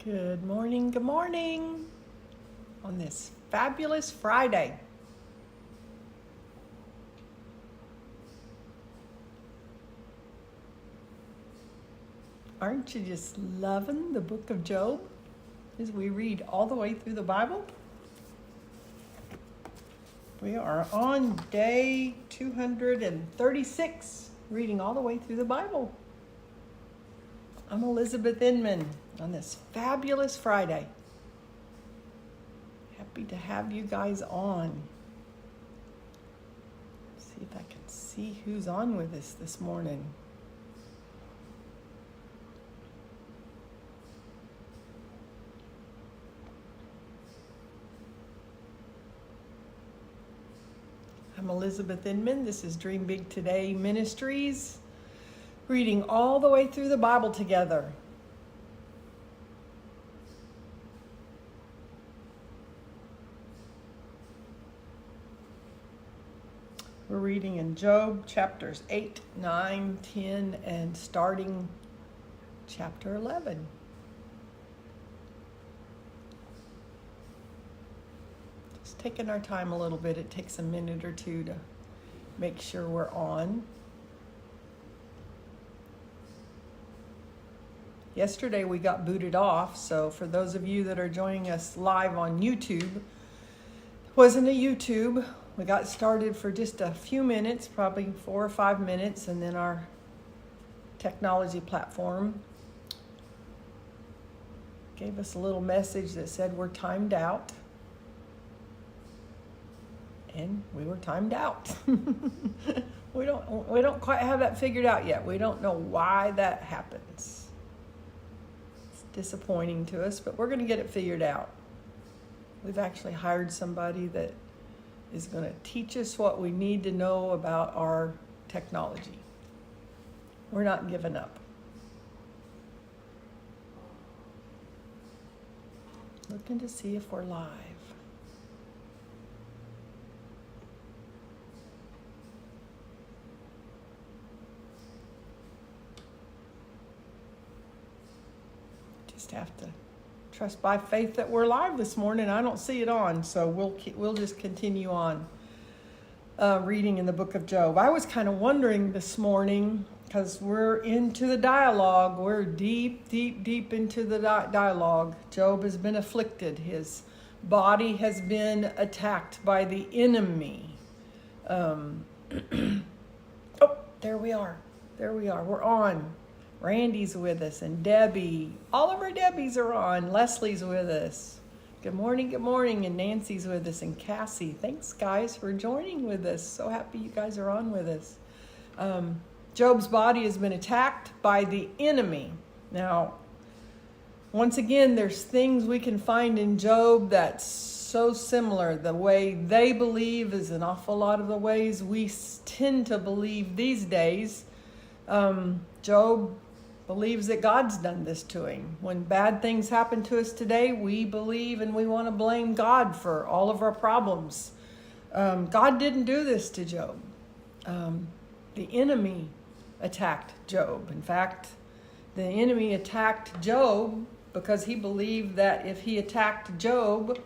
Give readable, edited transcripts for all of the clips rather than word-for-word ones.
Good morning on this fabulous Friday. Aren't you just loving the book of Job as we read all the way through the Bible? We are on day 236, reading all the way through the Bible. I'm Elizabeth Inman on this fabulous Friday. Happy to have you guys on. See if I can see who's on with us this morning. I'm Elizabeth Inman. This is Dream Big Today Ministries, reading all the way through the Bible together. We're reading in Job chapters 8, 9, 10, and starting chapter 11. Just taking our time a little bit. It takes a minute or two to make sure we're on. Yesterday we got booted off, so for those of you that are joining us live on YouTube, it wasn't a YouTube. We got started for just a few minutes, probably 4 or 5 minutes, and then our technology platform gave us a little message that said we're timed out. And we were timed out. We don't quite have that figured out yet. We don't know why that happens. It's disappointing to us, but we're going to get it figured out. We've actually hired somebody that is going to teach us what we need to know about our technology. We're not giving up. Looking to see if we're live. Just have to trust by faith that we're live this morning. I don't see it on, so we'll just continue on reading in the book of Job. I was kind of wondering this morning, because we're into the dialogue. We're deep into the dialogue. Job has been afflicted. His body has been attacked by the enemy. Oh, there we are. We're on. Randy's with us, and Debbie. All of our Debbies are on. Leslie's with us. Good morning, and Nancy's with us, and Cassie. Thanks, guys, for joining with us. So happy you guys are on with us. Job's body has been attacked by the enemy. Now, once again, there's things we can find in Job that's so similar. The way they believe is an awful lot of the ways we tend to believe these days. Job believes that God's done this to him. When bad things happen to us today, we believe and we want to blame God for all of our problems. God didn't do this to Job. The enemy attacked Job. In fact, the enemy attacked Job because he believed that if he attacked Job,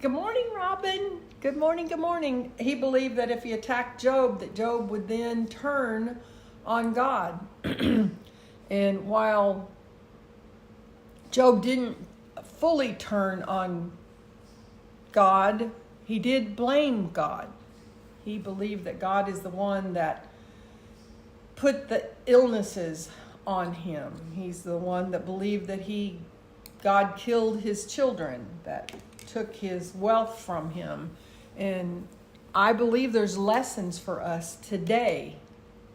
good morning, Robin. Good morning. He believed that if he attacked Job, that Job would then turn on God. And while Job didn't fully turn on God, he did blame God. He believed that God is the one that put the illnesses on him. He's the one that believed that God killed his children, that took his wealth from him. And I believe there's lessons for us today,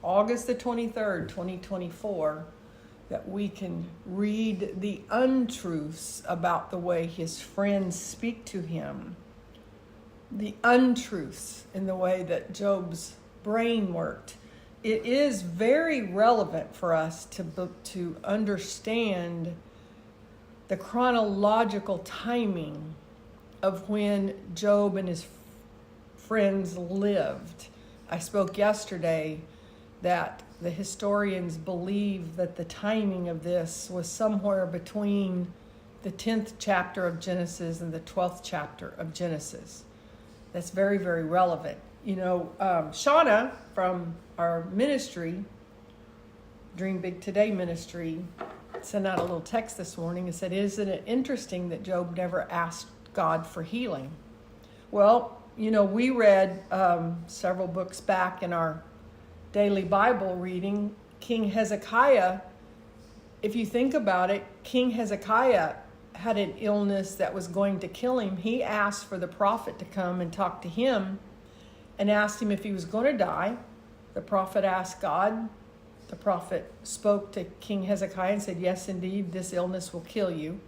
August the 23rd, 2024, that we can read the untruths about the way his friends speak to him, the untruths in the way that Job's brain worked. It is very relevant for us to understand the chronological timing of when Job and his friends lived. I spoke yesterday that the historians believe that the timing of this was somewhere between the 10th chapter of Genesis and the 12th chapter of Genesis. That's very, very relevant. You know, Shauna from our ministry, Dream Big Today ministry, sent out a little text this morning and said, isn't it interesting that Job never asked God for healing? Well, you know, we read several books back in our daily Bible reading, King Hezekiah. If you think about it, King Hezekiah had an illness that was going to kill him. He asked for the prophet to come and talk to him and asked him if he was going to die. The prophet asked God. The prophet spoke to King Hezekiah and said, yes, indeed, this illness will kill you.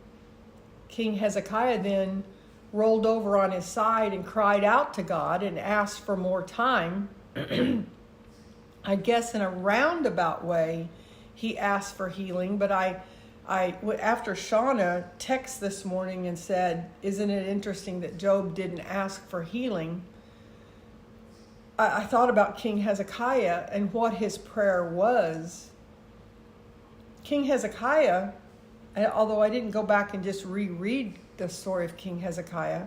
King Hezekiah then rolled over on his side and cried out to God and asked for more time. I guess in a roundabout way, he asked for healing, but after Shauna texted this morning and said, isn't it interesting that Job didn't ask for healing? I thought about King Hezekiah and what his prayer was. King Hezekiah, although I didn't go back and just reread the story of King Hezekiah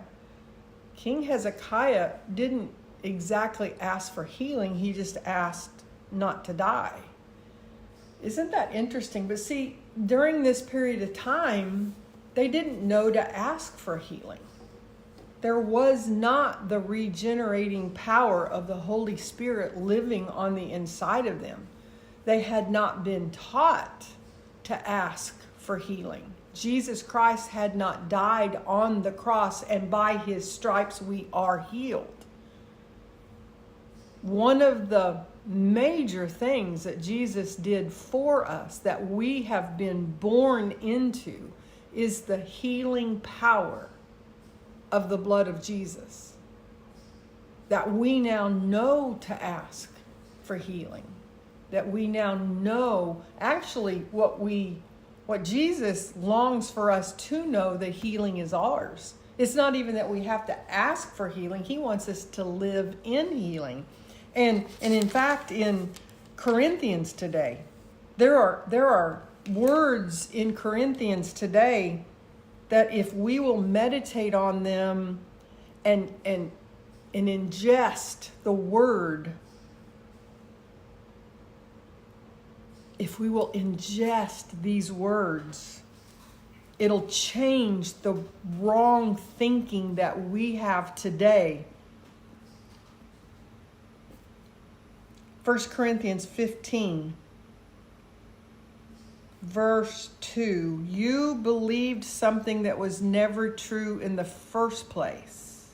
didn't exactly ask for healing. He just asked not to die. Isn't that interesting? But see, during this period of time, they didn't know to ask for healing. There was not the regenerating power of the Holy Spirit living on the inside of them. They had not been taught to ask for healing. Jesus Christ had not died on the cross, and by his stripes we are healed. One of the major things that Jesus did for us, that we have been born into, is the healing power of the blood of Jesus. That we now know to ask for healing. That we now know actually what Jesus longs for us to know, that healing is ours. It's not even that we have to ask for healing. He wants us to live in healing. And in fact, in Corinthians today, there are words in Corinthians today that if we will meditate on them and ingest the word, if we will ingest these words, it'll change the wrong thinking that we have today. 1 Corinthians 15, verse 2. You believed something that was never true in the first place.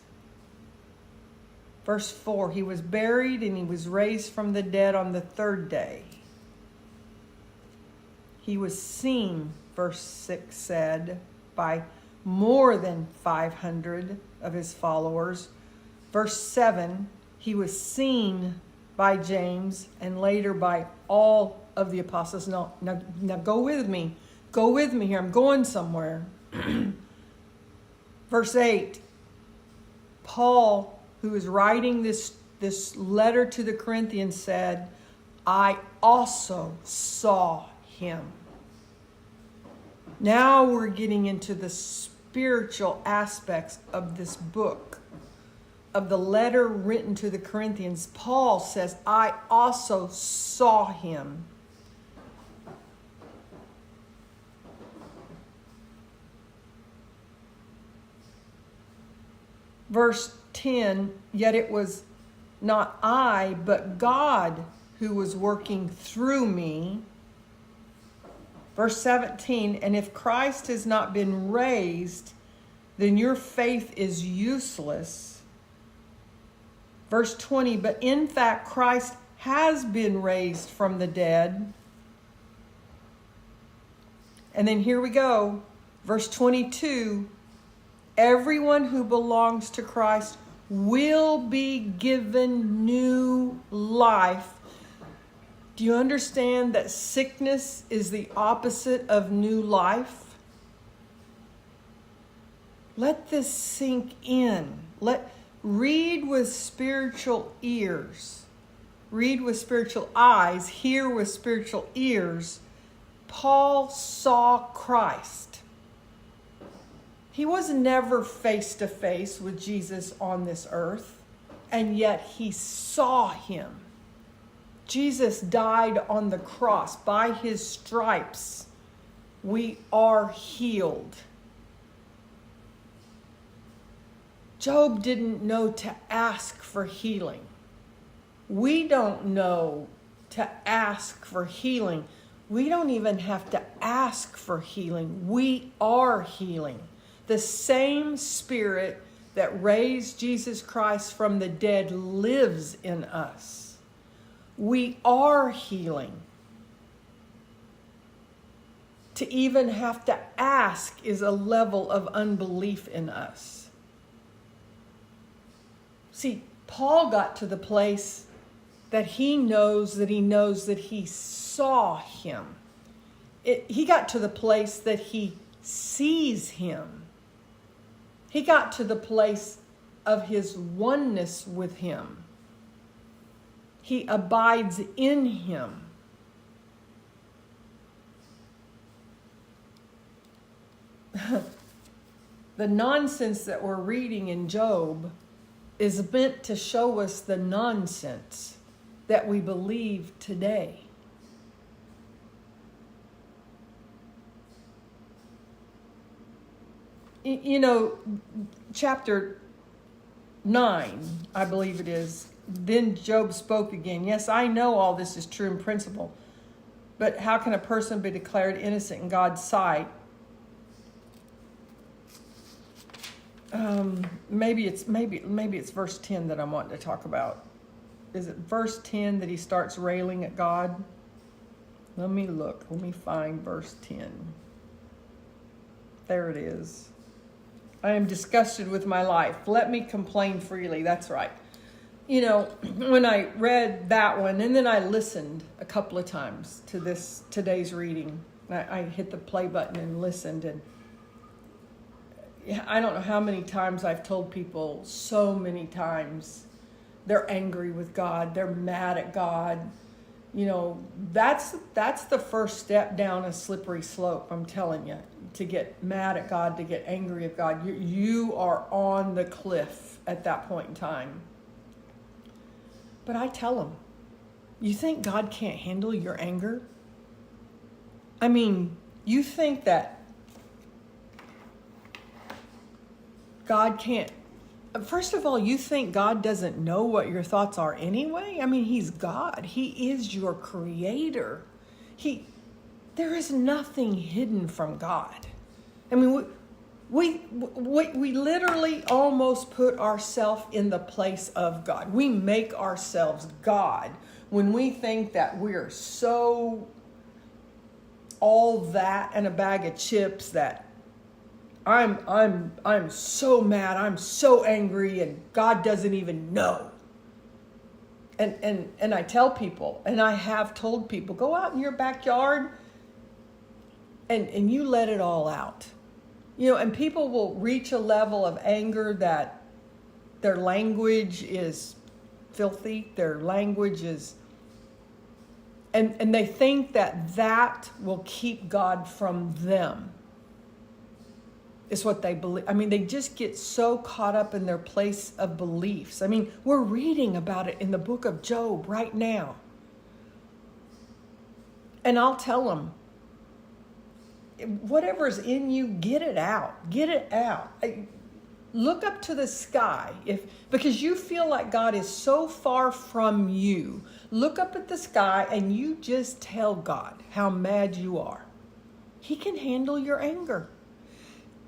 Verse 4. He was buried and he was raised from the dead on the third day. He was seen, verse 6 said, by more than 500 of his followers. Verse 7. He was seen by James and later by all of the apostles. Now go with me. Go with me here. I'm going somewhere. Verse 8. Paul, who is writing this letter to the Corinthians, said, I also saw him. Now we're getting into the spiritual aspects of this book, of the letter written to the Corinthians. Paul says, I also saw him. Verse 10, yet it was not I, but God who was working through me. Verse 17, and if Christ has not been raised, then your faith is useless. Verse 20, but in fact Christ has been raised from the dead. And then here we go. Verse 22, everyone who belongs to Christ will be given new life. Do you understand that sickness is the opposite of new life? Let this sink in. Read with spiritual ears. Read with spiritual eyes. Hear with spiritual ears. Paul saw Christ. He was never face to face with Jesus on this earth, and yet he saw him. Jesus died on the cross. By his stripes, we are healed. Job didn't know to ask for healing. We don't know to ask for healing. We don't even have to ask for healing. We are healing. The same Spirit that raised Jesus Christ from the dead lives in us. We are healing. To even have to ask is a level of unbelief in us. See, Paul got to the place that he knows that he saw him. He got to the place that he sees him. He got to the place of his oneness with him. He abides in him. The nonsense that we're reading in Job is meant to show us the nonsense that we believe today. You know, chapter 9, I believe it is, then Job spoke again. Yes, I know all this is true in principle, but how can a person be declared innocent in God's sight? Maybe it's verse 10 that I want to talk about. Is it verse 10 that he starts railing at God? Let me look. Let me find verse 10. There it is. I am disgusted with my life. Let me complain freely. That's right. You know, when I read that one, and then I listened a couple of times to today's reading. I hit the play button and listened, and I don't know how many times I've told people, so many times, they're angry with God. They're mad at God. You know, that's the first step down a slippery slope, I'm telling you. To get mad at God, to get angry at God. You are on the cliff at that point in time. But I tell them, you think God can't handle your anger? I mean, you think that God can't... First of all, you think God doesn't know what your thoughts are anyway? I mean, he's God. He is your creator. There is nothing hidden from God. I mean, we literally almost put ourselves in the place of God. We make ourselves God when we think that we're so all that and a bag of chips that I'm so mad, I'm so angry, and God doesn't even know. And I tell people, and I have told people, go out in your backyard and you let it all out. You know, and people will reach a level of anger that their language is filthy, their language is, and they think that will keep God from them. Is what they believe. I mean, they just get so caught up in their place of beliefs. I mean, we're reading about it in the book of Job right now. And I'll tell them, whatever's in you, get it out. Get it out. Look up to the sky. Because you feel like God is so far from you, look up at the sky and you just tell God how mad you are. He can handle your anger.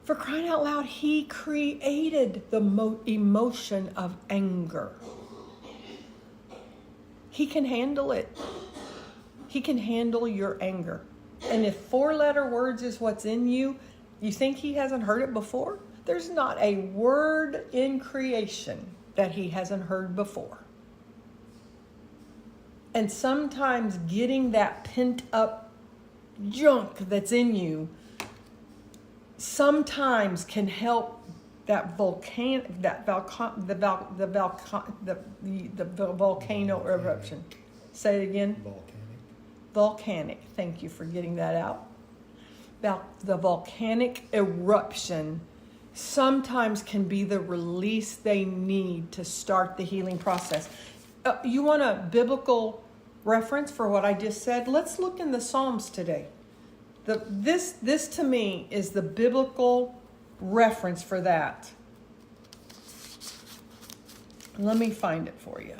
For crying out loud, he created the emotion of anger. He can handle it. He can handle your anger. And if 4-letter words is what's in you, you think he hasn't heard it before? There's not a word in creation that he hasn't heard before. And sometimes getting that pent up junk that's in you sometimes can help that volcano eruption. Say it again. Volcanic. Thank you for getting that out. The volcanic eruption sometimes can be the release they need to start the healing process. You want a biblical reference for what I just said? Let's look in the Psalms today. This to me is the biblical reference for that. Let me find it for you.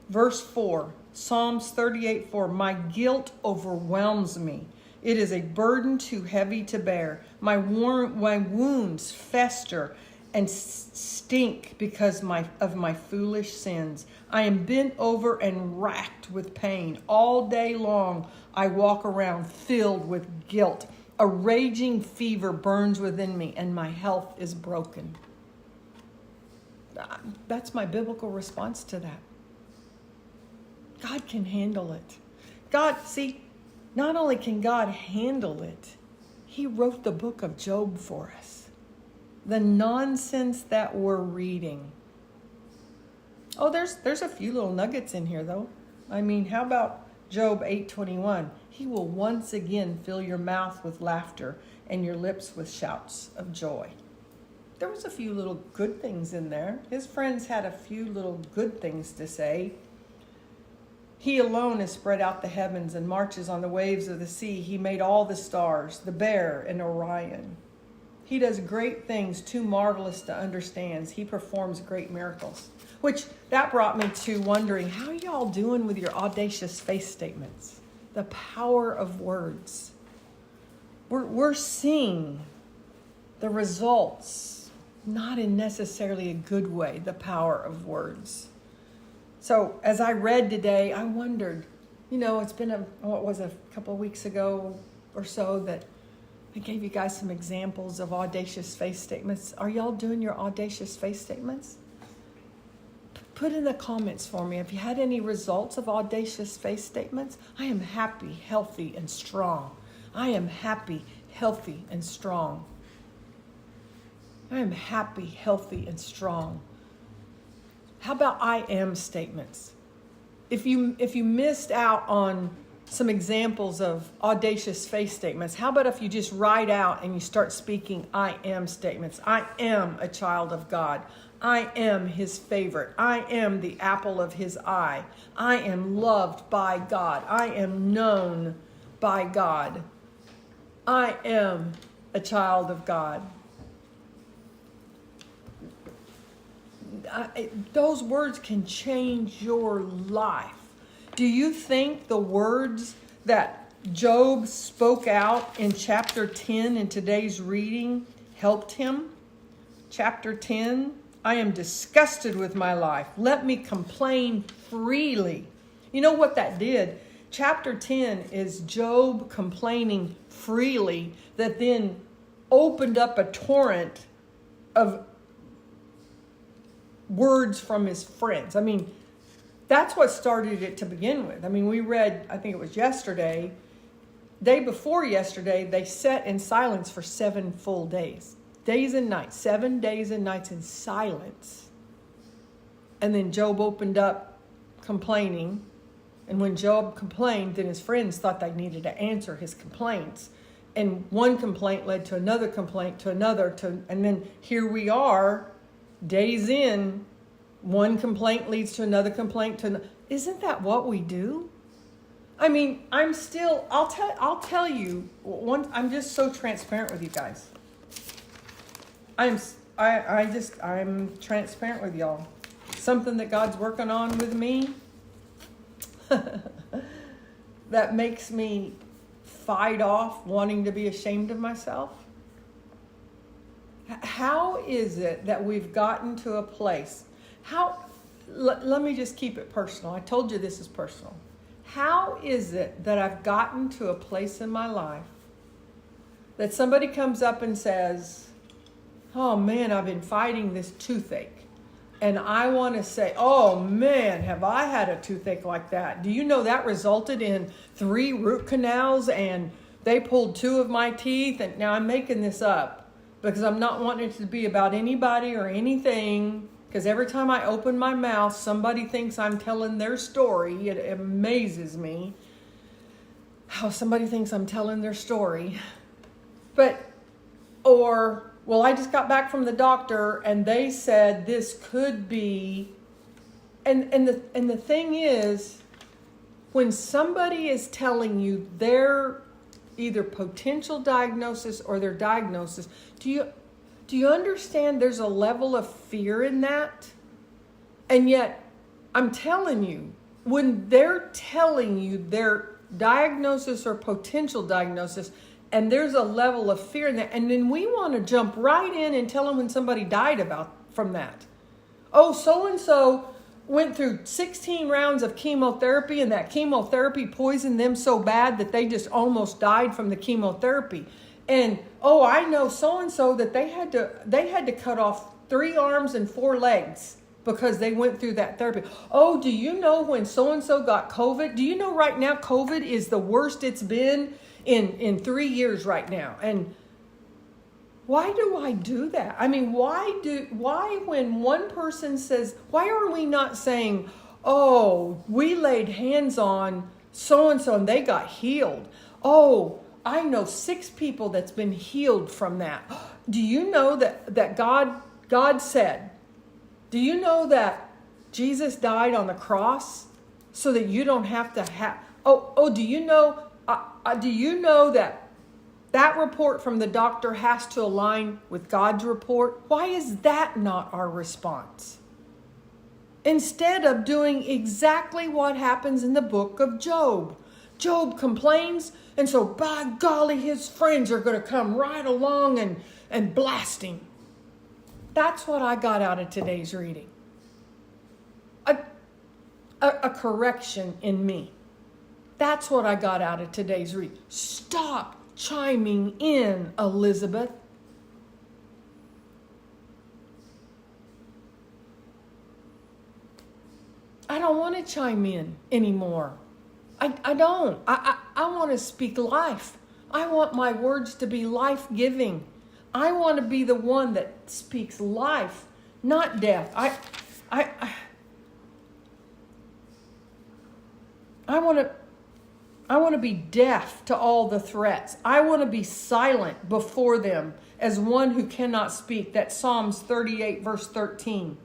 Verse 4, Psalms 38:4. My guilt overwhelms me. It is a burden too heavy to bear. My wounds fester and stink because of my foolish sins. I am bent over and racked with pain. All day long I walk around filled with guilt. A raging fever burns within me and my health is broken. That's my biblical response to that. God can handle it. Not only can God handle it, He wrote the book of Job for us. The nonsense that we're reading. Oh, there's a few little nuggets in here, though. I mean, how about Job 8:21? He will once again fill your mouth with laughter and your lips with shouts of joy. There was a few little good things in there. His friends had a few little good things to say. He alone has spread out the heavens and marches on the waves of the sea. He made all the stars, the Bear and Orion. He does great things too marvelous to understand. He performs great miracles. Which, that brought me to wondering, how are y'all doing with your audacious faith statements? The power of words. We're seeing the results, not in necessarily a good way, the power of words. So as I read today, I wondered, it's been a couple of weeks ago or so that I gave you guys some examples of audacious faith statements. Are y'all doing your audacious faith statements? Put in the comments for me if you had any results of audacious faith statements. I am happy, healthy, and strong. I am happy, healthy, and strong. I am happy, healthy, and strong. How about I am statements? If you missed out on some examples of audacious faith statements, how about if you just write out and you start speaking I am statements? I am a child of God. I am His favorite. I am the apple of His eye. I am loved by God. I am known by God. I am a child of God. Those words can change your life. Do you think the words that Job spoke out in chapter 10 in today's reading helped him? Chapter 10, I am disgusted with my life. Let me complain freely. You know what that did? Chapter 10 is Job complaining freely that then opened up a torrent of words from his friends. I mean, that's what started it to begin with. I mean, we read, I think it was yesterday, day before yesterday, they sat in silence for 7 full days. Days and nights, 7 days and nights in silence. And then Job opened up complaining. And when Job complained, then his friends thought they needed to answer his complaints. And one complaint led to another complaint, to another, and then here we are, days in, one complaint leads to another complaint. Isn't that what we do? I mean, I'll tell you, I'm just so transparent with you guys. I'm transparent with y'all. Something that God's working on with me that makes me fight off wanting to be ashamed of myself. How is it that we've gotten to a place? Let me just keep it personal. I told you this is personal. How is it that I've gotten to a place in my life that somebody comes up and says, oh man, I've been fighting this toothache. And I want to say, oh man, have I had a toothache like that? Do you know that resulted in 3 root canals and they pulled 2 of my teeth? And now I'm making this up because I'm not wanting it to be about anybody or anything. Because every time I open my mouth, somebody thinks I'm telling their story. It amazes me how somebody thinks I'm telling their story. Or well, I just got back from the doctor and they said this could be, and the thing is, when somebody is telling you their either potential diagnosis or their diagnosis, do you understand there's a level of fear in that? And yet, I'm telling you, when they're telling you their diagnosis or potential diagnosis, and there's a level of fear in that, and then we want to jump right in and tell them when somebody died from that. Oh, so-and-so went through 16 rounds of chemotherapy, and that chemotherapy poisoned them so bad that they just almost died from the chemotherapy. And oh, I know so-and-so that they had to cut off 3 arms and 4 legs because they went through that therapy. Oh, do you know when so-and-so got COVID? Do you know right now COVID is the worst it's been in 3 years right now? And why do I do that? I mean, why when one person says, why are we not saying, oh, we laid hands on so-and-so and they got healed? Oh, I know 6 people that's been healed from that. Do you know that God said, do you know that Jesus died on the cross so that you don't have to have, do you know that report from the doctor has to align with God's report? Why is that not our response? Instead of doing exactly what happens in the book of Job. Job complains, and so by golly, his friends are going to come right along and blast him. That's what I got out of today's reading. A correction in me. That's what I got out of today's reading. Stop chiming in, Elizabeth. I don't want to chime in anymore. I don't. I want to speak life. I want my words to be life-giving. I want to be the one that speaks life, not death. I want to be deaf to all the threats. I want to be silent before them as one who cannot speak. That's Psalms 38, verse 13.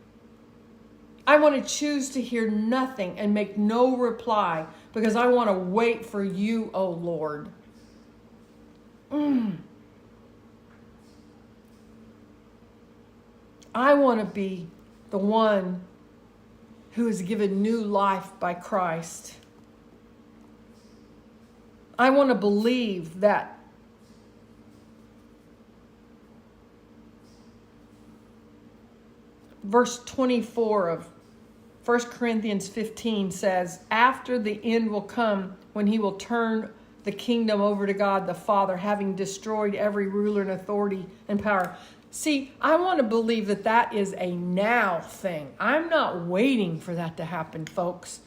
I want to choose to hear nothing and make no reply because I want to wait for you, O Lord. I want to be the one who is given new life by Christ. I want to believe that verse 24 of 1 Corinthians 15 says, after the end will come when he will turn the kingdom over to God the Father, having destroyed every ruler and authority and power. See, I want to believe that that is a now thing. I'm not waiting for that to happen, folks.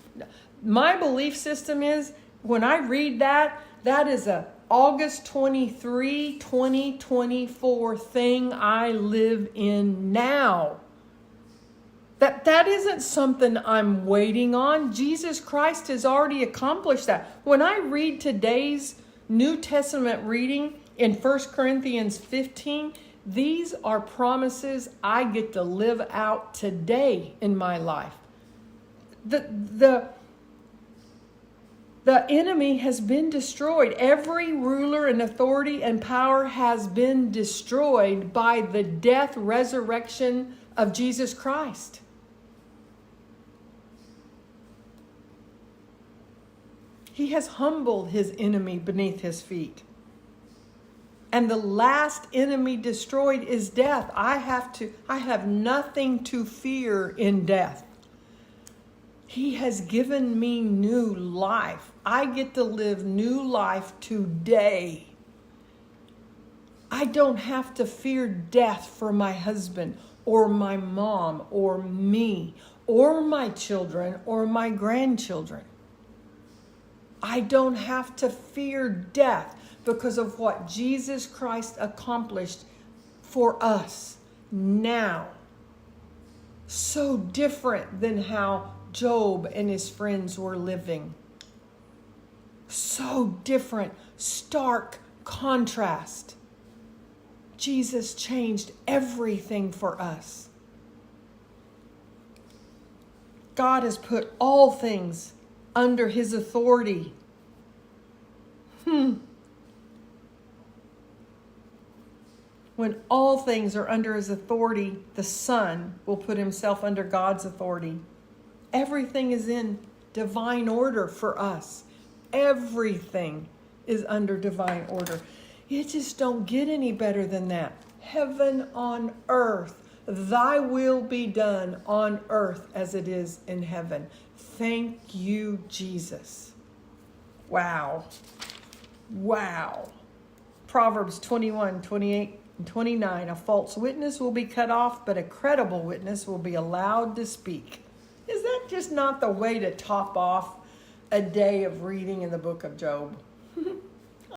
My belief system is, when I read that, that is a August 23, 2024 thing I live in now. That isn't something I'm waiting on. Jesus Christ has already accomplished that. When I read today's New Testament reading in 1 Corinthians 15, these are promises I get to live out today in my life. The enemy has been destroyed. Every ruler and authority and power has been destroyed by the death, resurrection of Jesus Christ. He has humbled his enemy beneath his feet. And the last enemy destroyed is death. I have nothing to fear in death. He has given me new life. I get to live new life today. I don't have to fear death for my husband or my mom or me or my children or my grandchildren. I don't have to fear death because of what Jesus Christ accomplished for us now. So different than how Job and his friends were living. So different, stark contrast. Jesus changed everything for us. God has put all things under his authority. When all things are under his authority, the Son will put himself under God's authority. Everything is in divine order for us. Everything is under divine order. You just don't get any better than that. Heaven on earth. Thy will be done on earth as it is in heaven. Thank you, Jesus. Wow. Wow. Proverbs 21:28 and 29. A false witness will be cut off, but a credible witness will be allowed to speak. Is that just not the way to top off a day of reading in the book of Job?